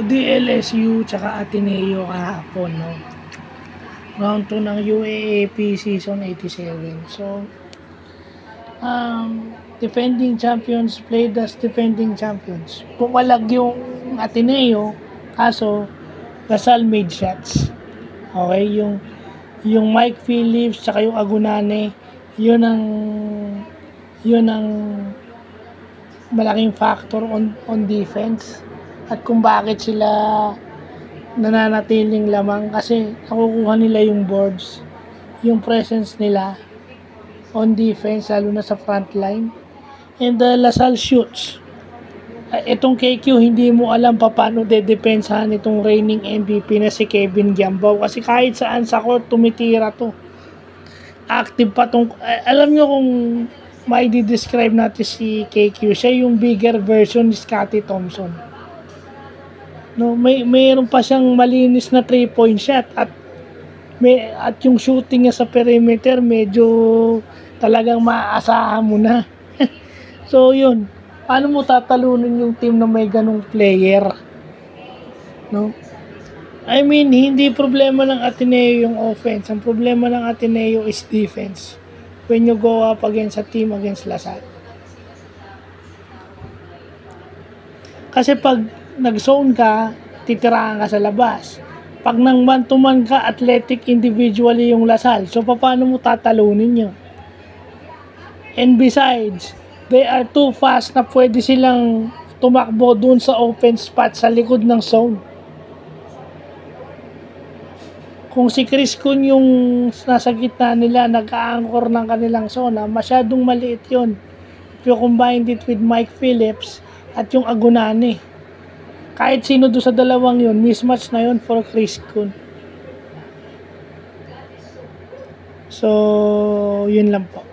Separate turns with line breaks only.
DLSU tsaka Ateneo kahapon, no? Round 2 ng UAAP Season 87. So, defending champions played as defending champions. Pumalag yung Ateneo, kaso Lasal made shots. Okay, yung Mike Phillips tsaka yung Agunane, yun ang malaking factor on defense at kung bakit sila nananatiling lamang, kasi nakukuha nila yung boards, yung presence nila on defense, lalo na sa front line. And Lasal shoots. Itong KQ, hindi mo alam paano dedepensahan itong reigning MVP na si Kevin Giambao, kasi kahit saan sa court tumitira to. Active pa tong, alam nyo kung may describe natin si KQ, siya yung bigger version ni Scottie Thompson. No, mayroon pa siyang malinis na 3-point shot at yung shooting niya sa perimeter medyo talagang maaasahan mo na. So yun, paano mo tatalunin yung team na may ganong player? No? I mean, hindi problema ng Ateneo yung offense. Ang problema ng Ateneo is defense. When you go up against a team against Lasal. Kasi pag nag-zone ka, titirahan ka sa labas. Pag nang man-to-man ka, athletic individually yung Lasal. So, paano mo tatalunin nyo? And besides, they are too fast na pwede silang tumakbo dun sa open spot sa likod ng zone. Kung si Chris Kun yung nasa gitna nila, nag-a-anchor ng kanilang zona, masyadong maliit yun. If you combine it with Mike Phillips at yung Agunane, kahit sino doon sa dalawang yun, mismatch na yun for Chris Kun. So, yun lang po.